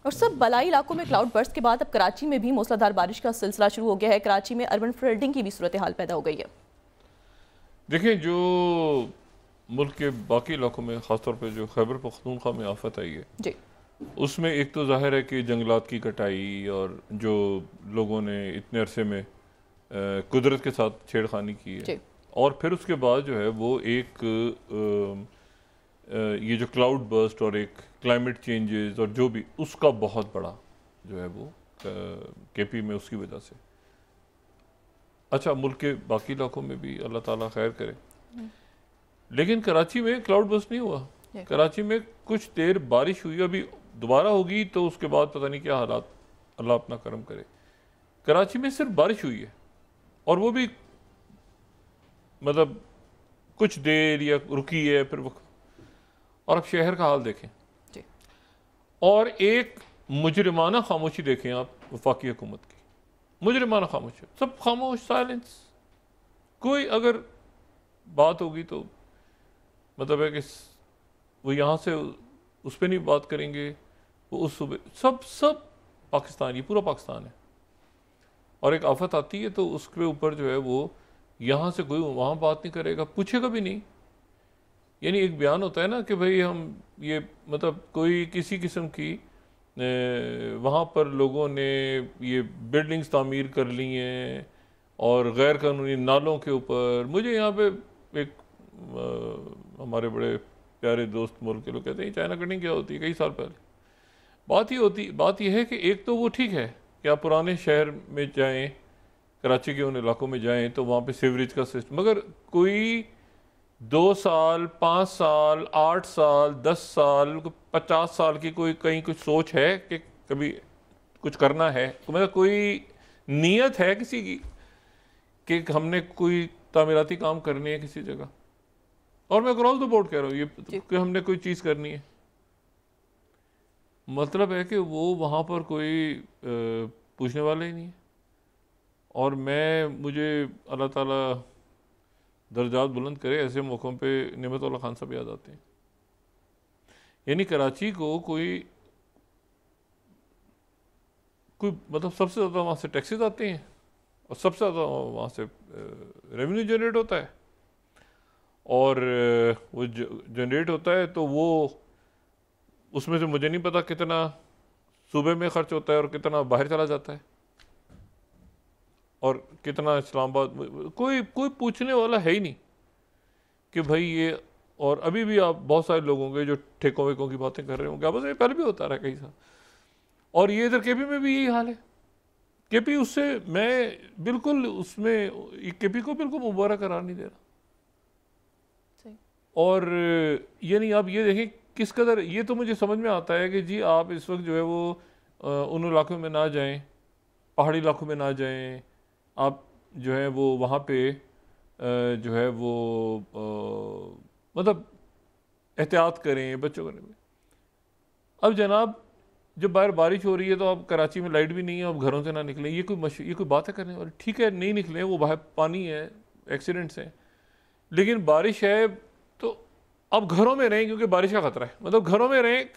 और सब बलाई इलाकों में क्लाउड बर्स्ट के बाद अब कराची में भी मूसलाधार बारिश का सिलसिला शुरू हो गया है। कराची में अर्बन फ्लडिंग की भी सूरत हाल पैदा हो गई है। देखिए, जो मुल्क के बाकी इलाकों में ख़ासतौर पे जो खैबर पख्तूनख्वा में आफत आई है, जी उसमें एक तो जाहिर है कि जंगलात की कटाई और जो लोगों ने इतने अरसे में कुदरत के साथ छेड़खानी की है, जी और फिर उसके बाद जो है वो एक ये जो क्लाउड बर्स्ट और एक क्लाइमेट चेंजेस और जो भी उसका बहुत बड़ा जो है वो केपी में उसकी वजह से। अच्छा, मुल्क के बाकी इलाकों में भी अल्लाह ताला खैर करे, लेकिन कराची में क्लाउड बर्स्ट नहीं हुआ। कराची में कुछ देर बारिश हुई, अभी दोबारा होगी तो उसके बाद पता नहीं क्या हालात, अल्लाह अपना करम करे। कराची में सिर्फ बारिश हुई है, और वो भी मतलब कुछ देर या रुकी है फिर वो। और अब शहर का हाल देखें जी और एक मुजरिमाना खामोशी देखें आप वफाकी हुकूमत की। मुजरिमाना खामोशी, सब खामोश, साइलेंस। कोई अगर बात होगी तो मतलब है कि वो यहाँ से उस पर नहीं बात करेंगे, वो उस सुबह सब सब पाकिस्तान, ये पूरा पाकिस्तान है। और एक आफत आती है तो उसके ऊपर जो है वो यहाँ से कोई वहाँ बात नहीं करेगा, पूछेगा भी नहीं। यानी एक बयान होता है ना कि भाई हम ये मतलब कोई किसी किस्म की वहाँ पर लोगों ने ये बिल्डिंग्स तामीर कर ली हैं और गैर कानूनी नालों के ऊपर। मुझे यहाँ पे एक हमारे बड़े प्यारे दोस्त मुल्क के लोग कहते हैं चाइना कटिंग क्या होती है, कई साल पहले बात ये है कि एक तो वो ठीक है कि आप पुराने शहर में जाएं, कराची के उन इलाकों में जाएं तो वहाँ पे सीवरेज का सिस्टम, मगर कोई 2 साल 5 साल 8 साल 10 साल 50 साल की कोई कहीं कुछ सोच है कि कभी कुछ करना है, मतलब कोई नीयत है किसी की कि हमने कोई तामीराती काम करनी है किसी जगह। और मैं क्रॉस द बोर्ड कह रहा हूँ ये कि हमने कोई चीज़ करनी है, मतलब है कि वो वहाँ पर कोई पूछने वाला ही नहीं है। और मुझे अल्लाह ताला दर्जात बुलंद करे, ऐसे मौक़ों पे नेमतुल्लाह खान साहब याद आते हैं। यानी कराची को कोई मतलब सबसे ज़्यादा वहाँ से टैक्सेस आते हैं और सबसे ज़्यादा वहाँ से रेवेन्यू जनरेट होता है, और वो जनरेट होता है तो वो उसमें से मुझे नहीं पता कितना सूबे में खर्च होता है और कितना बाहर चला जाता है और कितना इस्लामाबाद। कोई कोई पूछने वाला है ही नहीं कि भाई ये। और अभी भी आप बहुत सारे लोग होंगे जो ठेकों वेकों की बातें कर रहे होंगे, आपस में पहले भी होता रहा कई साल। और ये इधर केपी में भी यही हाल है। केपी उससे मैं बिल्कुल उसमें केपी को बिल्कुल मुबारक करार नहीं दे रहा। और ये नहीं, आप ये देखें किस कदर, ये तो मुझे समझ में आता है कि जी आप इस वक्त जो है वो उन इलाकों में ना जाएं, पहाड़ी इलाकों में ना जाएं, आप जो है वो वहाँ पे जो है वो मतलब एहतियात करें बच्चों को। अब जनाब जब बाहर बारिश हो रही है तो अब कराची में लाइट भी नहीं है, अब घरों से ना निकलें, ये कोई बात है करने वाली? ठीक है नहीं निकलें, वो बाहर पानी है, एक्सीडेंट्स हैं, लेकिन बारिश है तो अब घरों में रहें क्योंकि बारिश का खतरा है, मतलब घरों में रहें।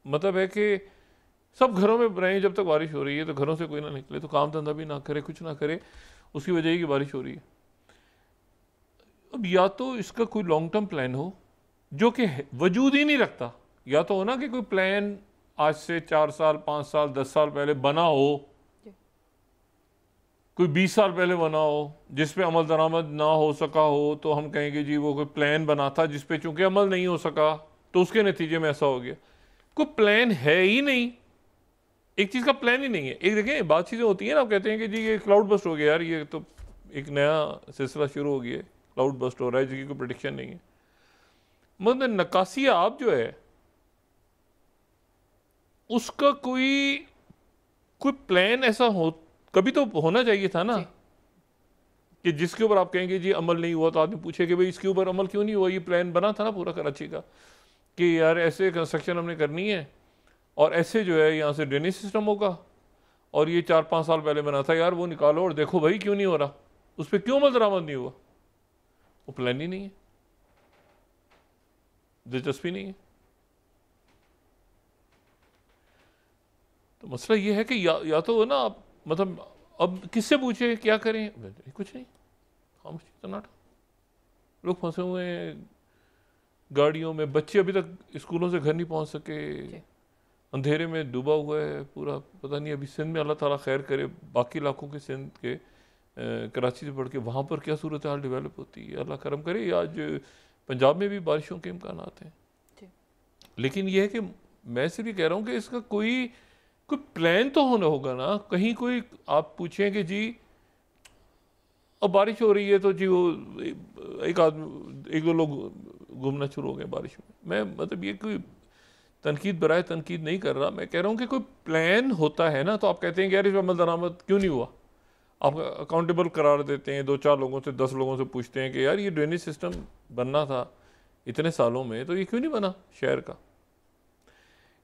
मतलब है कि सब घरों में रहें जब तक बारिश हो रही है, तो घरों से कोई ना निकले, तो काम धंधा भी ना करे, कुछ ना करे, उसकी वजह ही कि बारिश हो रही है। अब या तो इसका कोई लॉन्ग टर्म प्लान हो जो कि वजूद ही नहीं रखता, या तो हो ना कि कोई प्लान आज से 4 साल 5 साल 10 साल पहले बना हो, कोई 20 साल पहले बना हो, जिस पे अमल दरामद ना हो सका हो, तो हम कहेंगे जी वो कोई प्लान बना था जिस पे चूंकि अमल नहीं हो सका तो उसके नतीजे में ऐसा हो गया। कोई प्लान है ही नहीं, एक चीज़ का प्लान ही नहीं है। एक देखें बात चीज़ें होती हैं ना, आप कहते हैं कि जी ये क्लाउड बस्ट हो गया, यार ये तो एक नया सिलसिला शुरू हो गया, क्लाउड बस्ट हो रहा है जिसकी कोई प्रेडिक्शन नहीं है। मतलब नक्कासी आप जो है उसका कोई प्लान ऐसा हो, कभी तो होना चाहिए था ना, कि जिसके ऊपर आप कहेंगे जी अमल नहीं हुआ तो आदमी पूछे कि भाई इसके ऊपर अमल क्यों नहीं हुआ। ये प्लान बना था ना पूरा कराची का कि यार ऐसे कंस्ट्रक्शन हमने करनी है और ऐसे जो है यहाँ से ड्रेनेज सिस्टम होगा, और ये 4-5 साल पहले बना था, यार वो निकालो और देखो भाई क्यों नहीं हो रहा, उस पर क्यों अमल दरामद नहीं हुआ। वो प्लान ही नहीं है, दिलचस्पी नहीं है। तो मसला ये है कि या तो ना आप मतलब अब किससे पूछे क्या करें, कुछ नहीं, खामोशी सन्नाटा, लोग फंसे हुए हैं गाड़ियों में, बच्चे अभी तक स्कूलों से घर नहीं पहुंच सके, अंधेरे में डूबा हुआ है पूरा। पता नहीं अभी सिंध में, अल्लाह ताला खैर करे, बाकी इलाकों के सिंध के कराची से बढ़ के वहाँ पर क्या सूरत हाल डेवलप होती है, अल्लाह करम करे। आज पंजाब में भी बारिशों के इम्कान हैं, लेकिन यह है कि मैं सिर्फ ये कह रहा हूँ कि इसका कोई प्लान तो होना होगा ना। कहीं कोई आप पूछें कि जी अब बारिश हो रही है तो जी वो एक दो लोग घूमना शुरू हो गए बारिश में। मैं मतलब ये कोई तनकीद बराए तनकीद नहीं कर रहा, मैं कह रहा हूँ कि कोई प्लान होता है ना, तो आप कहते हैं कि यार इस अमल दरामद क्यों नहीं हुआ, आप अकाउंटेबल करार देते हैं, 2-4 लोगों से 10 लोगों से पूछते हैं कि यार ये ड्रेनेज सिस्टम बनना था इतने सालों में, तो ये क्यों नहीं बना शहर का।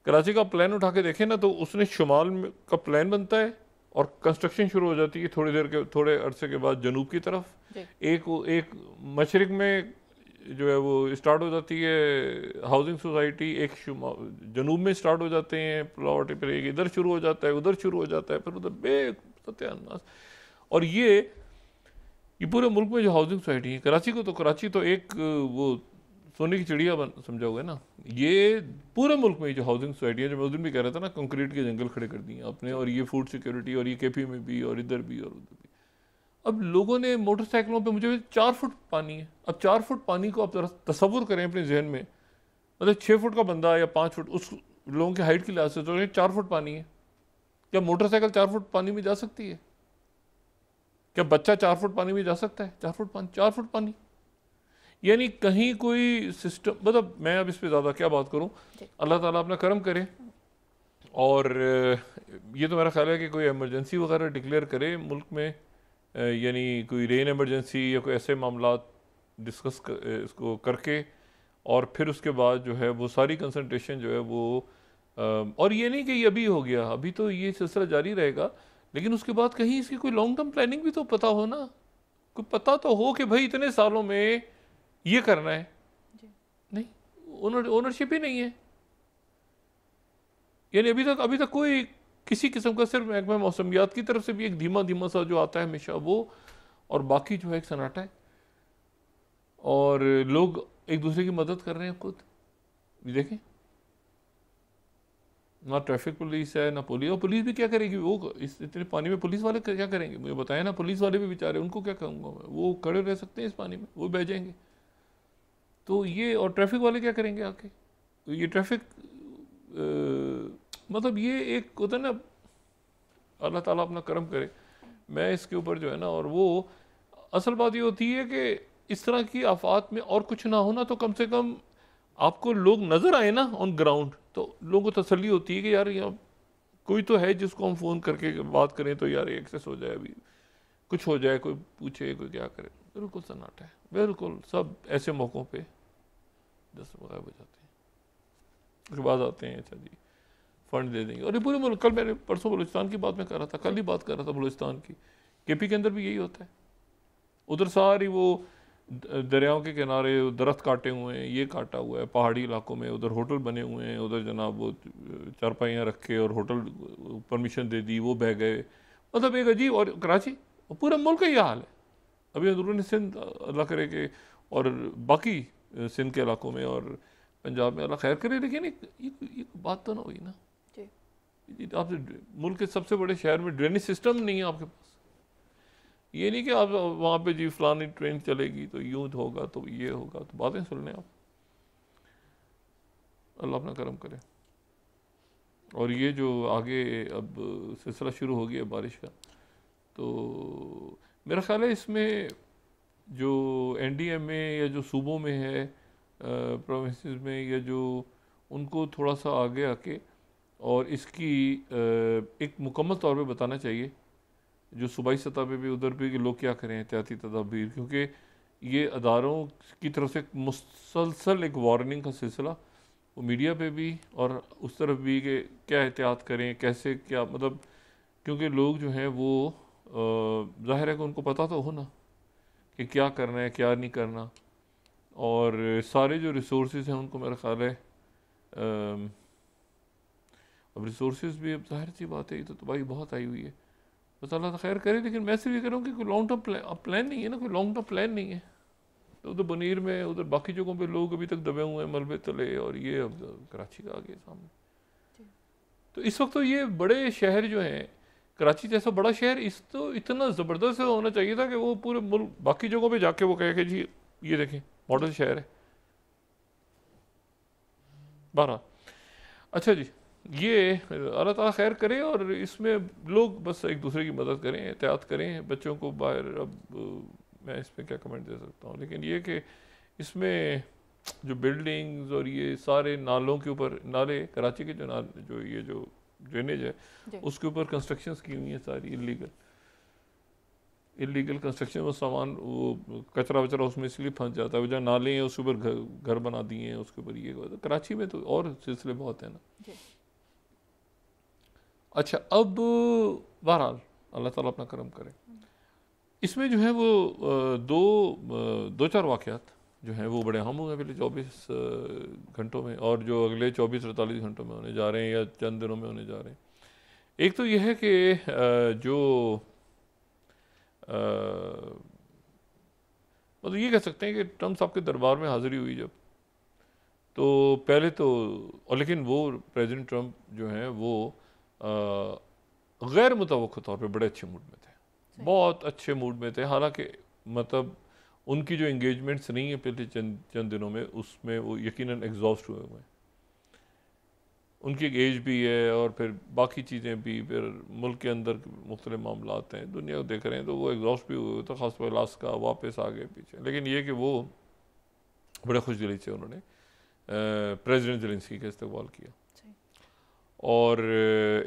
कराची का प्लान उठा के देखें ना, तो उसने शुमाल का प्लान बनता है और कंस्ट्रक्शन शुरू हो जाती है थोड़े अरसे के बाद जनूब की तरफ। एक मशरिक में जो है वो स्टार्ट हो जाती है हाउसिंग सोसाइटी, एक जनूब में स्टार्ट हो जाते हैं प्लॉट, फिर एक इधर शुरू हो जाता है, उधर शुरू हो जाता है, फिर उधर सत्यानाश। और ये पूरे मुल्क में जो हाउसिंग सोसाइटी है, कराची तो एक वो सोने की चिड़िया समझा हुआ है ना। ये पूरे मुल्क में जो हाउसिंग सोसाइटी है, जो मैं उस दिन भी कह रहा था ना, कंक्रीट के जंगल खड़े कर दिए आपने, और ये फूड सिक्योरिटी, और ये केपी में भी, और इधर भी और उधर भी। अब लोगों ने मोटरसाइकिलों पे, मुझे 4 फुट पानी है, अब 4 फुट पानी को आप तस्वुर करें अपने जहन में, मतलब 6 फुट का बंदा या 5 फुट, उस लोगों की हाइट के लिहाज से तो 4 फुट पानी है। क्या मोटरसाइकिल 4 फुट पानी में जा सकती है? क्या बच्चा 4 फुट पानी में जा सकता है? 4 फुट पानी यानी कहीं कोई सिस्टम, मतलब मैं अब इस पर ज़्यादा क्या बात करूं, अल्लाह ताला अपना करम करे। और ये तो मेरा ख्याल है कि कोई इमरजेंसी वगैरह डिक्लेयर करे मुल्क में, यानी कोई रेन इमरजेंसी या कोई ऐसे मामला डिस्कस इसको करके, और फिर उसके बाद जो है वो सारी कंसंट्रेशन जो है वो और ये नहीं कि ये अभी हो गया, अभी तो ये सिलसिला जारी रहेगा, लेकिन उसके बाद कहीं इसकी कोई लॉन्ग टर्म प्लानिंग भी तो पता हो ना, कोई पता तो हो कि भाई इतने सालों में ये करना है। नहीं, ओनरशिप ही नहीं है। यानी अभी तक कोई किसी किस्म का, सिर्फ महकमा मौसमियात की तरफ से भी एक धीमा धीमा सा जो आता है हमेशा वो, और बाकी जो है एक सन्नाटा है, और लोग एक दूसरे की मदद कर रहे हैं खुद। देखें, ना ट्रैफिक पुलिस है ना पुलिस, और पुलिस भी क्या करेगी, वो इस इतने पानी में पुलिस वाले क्या करेंगे, मुझे बताया ना, पुलिस वाले भी बेचारे, उनको क्या कहूँगा मैं, वो खड़े रह सकते हैं इस पानी में, वो बह जाएंगे। तो ये, और ट्रैफिक वाले क्या करेंगे आके, तो ये ट्रैफिक मतलब ये एक होता है ना, अल्लाह ताला अपना करम करे। मैं इसके ऊपर जो है ना, और वो असल बात ये होती है कि इस तरह की आफात में और कुछ ना होना, तो कम से कम आपको लोग नज़र आए ना ऑन ग्राउंड, तो लोगों को तसल्ली होती है कि यार यहाँ कोई तो है जिसको हम फ़ोन करके बात करें तो यार एक्सेस हो जाए, अभी कुछ हो जाए, कोई पूछे, कोई क्या करे। बिल्कुल सन्नाटा है, बिल्कुल सब ऐसे मौक़ों पे 10 गायब हो जाते हैं, उसके बाद आते हैं अच्छा जी फंड दे देंगे। और ये पूरे मुल्क, कल मैंने परसों बलूचिस्तान की बात में कर रहा था, कल ही बात कर रहा था बलूचिस्तान की, केपी के अंदर भी यही होता है। उधर सारी वो दरियाओं के किनारे दरख्त काटे हुए हैं, ये काटा हुआ है, पहाड़ी इलाकों में उधर होटल बने हुए हैं, उधर जनाब वो चारपाइयाँ रख के और होटल परमिशन दे दी, वो बह गए। मतलब एक अजीब, और कराची और पूरे मुल्क का ये हाल है। अभी अंदरूनी सिंध अल्लाह करे के, और बाकी सिंध के इलाकों में और पंजाब में अल्लाह खैर करे, लेकिन एक बात तो ना हुई ना, आप मुल्क के सबसे बड़े शहर में ड्रेनेज सिस्टम नहीं है आपके पास। ये नहीं कि आप वहाँ पे जी फलानी ट्रेन चलेगी तो यूँ होगा तो ये होगा, तो बातें सुन लें आप। अल्लाह अपना करम करे। और ये जो आगे अब सिलसिला शुरू हो गया बारिश का, तो मेरा ख्याल है इसमें जो NDMA या जो सूबों में है, प्रोविंसेस में, या जो उनको थोड़ा सा आगे आके और इसकी एक मुकम्मल तौर पे बताना चाहिए, जो सूबाई सतह पे भी, उधर भी, कि लोग क्या करें एहतियाती तदाबीर, क्योंकि ये अदारों की तरफ से मुसलसल एक वार्निंग का सिलसिला, वो मीडिया पे भी और उस तरफ भी, कि क्या एहतियात करें, कैसे क्या, मतलब क्योंकि लोग जो हैं वो ज़ाहिर है कि उनको पता तो हो ना कि क्या करना है क्या नहीं करना, और सारे जो रिसोर्सेज हैं उनको मेरा ख्याल है अब रिसोर्सेज भी, अब जाहिर सी बात है ये तो तबाही बहुत आई हुई है, बस अल्लाह खैर करे। लेकिन मैं सिर्फ ये कह रहा हूँ कि कोई लॉन्ग टर्म प्लान नहीं है ना, कोई लॉन्ग टर्म प्लान नहीं है। तो उधर बनीर में, उधर बाकी जगहों पे लोग अभी तक दबे हुए हैं मलबे तले, और ये अब कराची का आ गया सामने। तो इस वक्त तो ये बड़े शहर जो हैं, कराची जैसा बड़ा शहर, इस तो इतना ज़बरदस्त होना चाहिए था कि वो पूरे मुल्क बाकी जगहों पे जाके वो कहे कि जी ये देखें मॉडल शहर है। 12 अच्छा जी, ये अल्लाह ताला खैर करे और इसमें लोग बस एक दूसरे की मदद करें, एहतियात करें बच्चों को बाहर। अब मैं इस पर क्या कमेंट दे सकता हूँ, लेकिन ये कि इसमें जो बिल्डिंग्स और ये सारे नालों के ऊपर, नाले कराची के जो ये जो ड्रेनेज है उसके ऊपर कंस्ट्रक्शंस की हुई हैं सारी इलीगल कंस्ट्रक्शन। वो सामान, वो कचरा वचरा उसमें इसलिए फंस जाता है, जहाँ नाले हैं उसके ऊपर घर बना दिए हैं उसके ऊपर। ये तो कराची में तो और सिलसिले बहुत हैं ना। अच्छा, अब बहरहाल अल्लाह ताला अपना करम करे। इसमें जो है वो दो चार वाक़यात जो हैं वो बड़े अहम हुए पिछले 24 घंटों में, और जो अगले 24-48 घंटों में होने जा रहे हैं या चंद दिनों में होने जा रहे हैं। एक तो यह है कि जो मतलब ये कह सकते हैं कि ट्रम्प साहब के दरबार में हाज़िरी हुई जब, तो पहले तो, और लेकिन वो प्रेसिडेंट ट्रम्प जो हैं वो गैर मुतवक्किल तौर पे बड़े अच्छे मूड में थे, बहुत अच्छे मूड में थे। हालांकि मतलब उनकी जो इंगेजमेंट्स नहीं है पिछले चंद दिनों में, उसमें वो यकीनन एग्जॉस्ट हुए हैं। उनकी एक एज भी है और फिर बाकी चीज़ें भी, फिर मुल्क के अंदर मुख्तलिफ मामलात हैं, दुनिया को देख रहे हैं, तो वो एग्जॉस्ट भी हुए तो ख़ास तौर पर अलास्का वापस आ गए पीछे। लेकिन ये कि वो बड़े खुश दिली से उन्होंने प्रेसिडेंट ज़ेलेंस्की का इस्तकबाल किया, और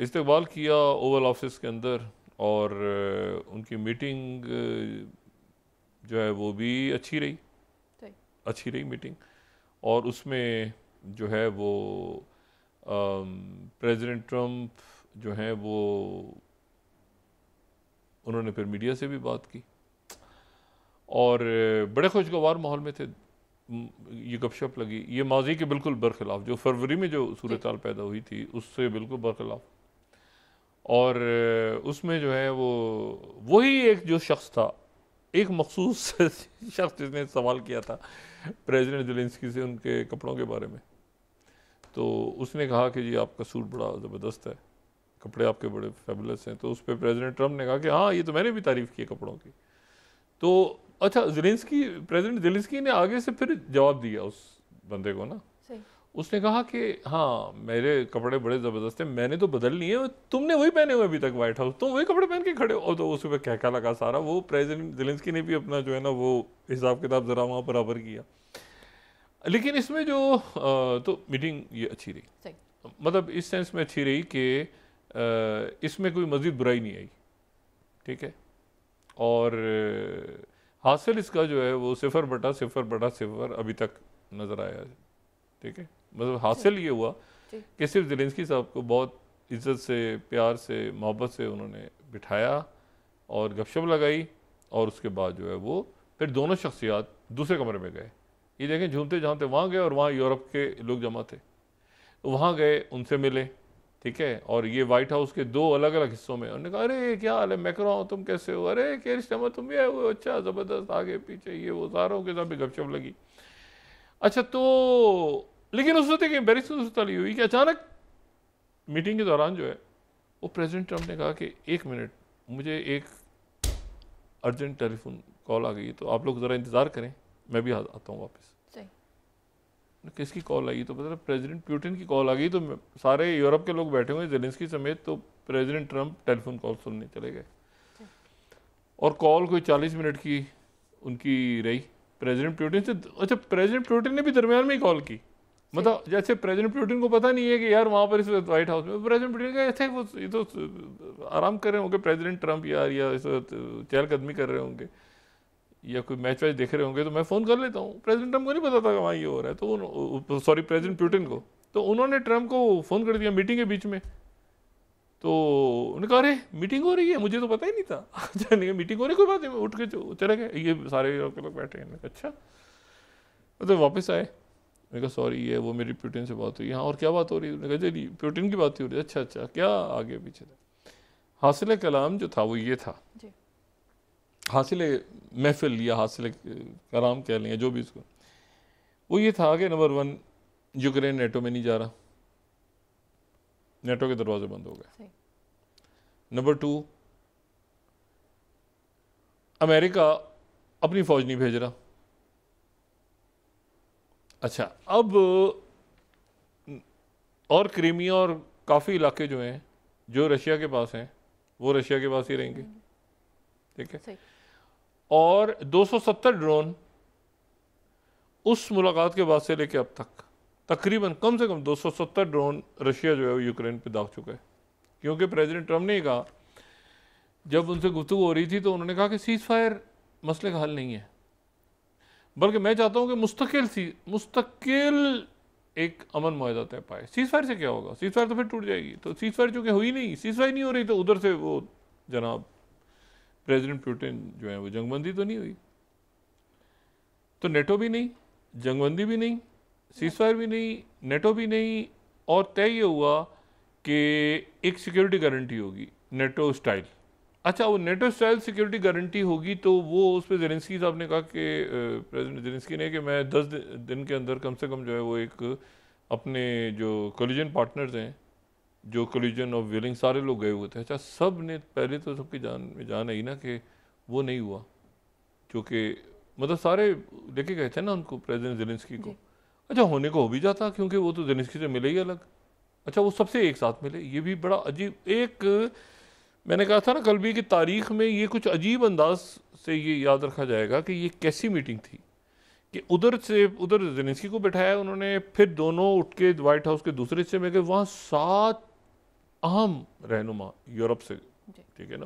इस्तकबाल किया ओवल ऑफिस के अंदर, और उनकी मीटिंग जो है वो भी अच्छी रही मीटिंग। और उसमें जो है वो प्रेसिडेंट ट्रम्प जो है वो उन्होंने फिर मीडिया से भी बात की, और बड़े खुशगवार माहौल में थे। ये गपशप लगी, ये माजी के बिल्कुल बरखिलाफ, जो फरवरी में जो सूरत हाल पैदा हुई थी उससे बिल्कुल बरखिलाफ। और उसमें जो है वो वही एक जो शख्स था, एक मखसूस शख्स जिसने सवाल किया था प्रेसिडेंट ज़ेलेंस्की से उनके कपड़ों के बारे में, तो उसने कहा कि जी आपका सूट बड़ा ज़बरदस्त है, कपड़े आपके बड़े फेबुलस हैं। तो उस पर प्रेसिडेंट ट्रम्प ने कहा कि हाँ ये तो मैंने भी तारीफ़ की है कपड़ों की। तो अच्छा, प्रेसिडेंट ज़ेलेंस्की ने आगे से फिर जवाब दिया उस बंदे को ना, उसने कहा कि हाँ मेरे कपड़े बड़े ज़बरदस्त हैं, मैंने तो बदल लिए, तुमने वही पहने हुए अभी तक व्हाइट हाउस, तुम वही कपड़े पहन के खड़े हो। तो उस पर कहका लगा सारा। वो प्रेसिडेंट ज़ेलेंस्की ने भी अपना जो है ना वो हिसाब किताब ज़रा वहाँ बराबर किया। लेकिन इसमें जो तो मीटिंग ये अच्छी रही, मतलब इस सेंस में अच्छी रही कि इसमें कोई मज़ीद बुराई नहीं आई, ठीक है। और हासिल इसका जो है वो 0/0/0 अभी तक नज़र आया है, ठीक है। मतलब हासिल ये हुआ कि सिर्फ ज़ेलेंस्की साहब को बहुत इज़्ज़त से, प्यार से, मोहब्बत से उन्होंने बिठाया और गपशप लगाई, और उसके बाद जो है वो फिर दोनों शख्सियात दूसरे कमरे में गए। ये देखें, झूमते झामते वहाँ गए, और वहाँ यूरोप के लोग जमा थे, तो वहाँ गए, उनसे मिले, ठीक है। और ये वाइट हाउस के 2 अलग अलग हिस्सों में, उन्होंने कहा अरे क्या हाल है मैक्रोन, तुम कैसे हो, अरे केयर स्टारमर तुम भी आए हुए, अच्छा ज़बरदस्त, आगे पीछे ये वो, सारों के साथ भी गपशप लगी। अच्छा, तो लेकिन उस वक्त एक एम्बेरसिंग सूरत हुई कि अचानक मीटिंग के दौरान जो है वो प्रेसिडेंट ट्रम्प ने कहा कि 1 मिनट, मुझे एक अर्जेंट टेलीफोन कॉल आ गई, तो आप लोग ज़रा इंतज़ार करें, मैं भी आता हूँ वापस। किसकी कॉल आई? तो पता प्रेसिडेंट पुतिन की कॉल आ गई। तो सारे यूरोप के लोग बैठे हुए ज़ेलेंस्की समेत, तो प्रेसिडेंट ट्रम्प टेलीफोन कॉल सुनने चले गए, और कॉल कोई 40 मिनट की उनकी रही प्रेसिडेंट पुतिन से। अच्छा, प्रेसिडेंट पुतिन ने भी दरमियान में ही कॉल की, मतलब जैसे प्रेसिडेंट पुतिन को पता नहीं है कि यार वहाँ पर इस वक्त वाइट हाउस में प्रेसिडेंट पुतिन का ऐसे वो ये तो आराम कर रहे होंगे प्रेसिडेंट ट्रम्प यार, या इस वक्त चहलकदमी कर रहे होंगे, या कोई मैच वैच देख रहे होंगे, तो मैं फ़ोन कर लेता हूँ। प्रेसिडेंट ट्रम्प को नहीं पता था कि वहाँ ये हो रहा है, तो सॉरी प्रेसिडेंट पुतिन को, तो उन्होंने ट्रम्प को फ़ोन कर दिया मीटिंग के बीच में। तो उन्होंने कहा अरे मीटिंग हो रही है, मुझे तो पता ही नहीं था। नहीं मीटिंग हो रही, कोई बात नहीं, उठ के चले गए, ये सारे लोग बैठे हैं। अच्छा, तो वापस आए, मैंने कहा सॉरी ये वो मेरी पुतिन से बात हुई। हाँ और क्या बात हो रही है? मैंने कहा चलिए पुतिन की बात हो रही है। अच्छा अच्छा क्या आगे पीछे था? हासिल कलाम जो था वो ये था, हासिल महफिल या हासिल कलाम कह लें जो भी इसको, वो ये था कि नंबर 1 यूक्रेन नेटो में नहीं जा रहा, नेटो के दरवाजे बंद हो गए। नंबर 2 अमेरिका अपनी फौज नहीं भेज रहा। अच्छा अब और क्रीमिया और काफ़ी इलाके जो हैं जो रशिया के पास हैं वो रशिया के पास ही रहेंगे, ठीक है। और 270 ड्रोन उस मुलाकात के बाद से लेके अब तक तकरीबन कम से कम 270 ड्रोन रशिया जो है वो यूक्रेन पे दाग चुका है। क्योंकि प्रेसिडेंट ट्रम्प ने कहा, जब उनसे गुफ्तगू हो रही थी तो उन्होंने कहा कि सीज फायर मसले का हल नहीं है, बल्कि मैं चाहता हूं कि मुस्तकिल एक अमन मुआहदा तय पाए। सीज फायर से क्या होगा? सीज फायर तो फिर टूट जाएगी। तो सीज फायर चूंकि हुई नहीं, सीज फायर नहीं हो रही, तो उधर से वो जनाब प्रेसिडेंट पुतिन जो है वो जंगबंदी तो नहीं हुई, तो नेटो भी नहीं, जंगबंदी भी नहीं, सीज फायर भी नहीं, नेटो भी नहीं, और तय ये हुआ कि एक सिक्योरिटी गारंटी होगी नेटो स्टाइल। अच्छा वो नेटो स्टाइल सिक्योरिटी गारंटी होगी तो वो उस पर ज़ेलेंस्की साहब ने कहा कि प्रेसिडेंट ज़ेलेंस्की ने कि मैं 10 दिन के अंदर कम से कम जो है वो एक अपने जो कोलिजन पार्टनर्स हैं, जो कोलिजन ऑफ विलिंग सारे लोग गए हुए थे। अच्छा सब ने पहले तो सबकी जान में जान आई ना कि वो नहीं हुआ, क्योंकि मतलब सारे लेके गए थे ना उनको, प्रेसिडेंट ज़ेलेंस्की को। अच्छा होने को हो भी जाता क्योंकि वो तो ज़ेलेंस्की से मिले ही अलग। अच्छा वो सबसे एक साथ मिले, ये भी बड़ा अजीब एक, मैंने कहा था ना कल भी कि तारीख में ये कुछ अजीब अंदाज से ये याद रखा जाएगा कि ये कैसी मीटिंग थी कि उधर से उधर ज़ेलेंस्की को बैठाया उन्होंने, फिर दोनों उठ के वाइट हाउस के दूसरे हिस्से में गए, वहाँ 7 अहम रहनुमा यूरोप से, ठीक है ना।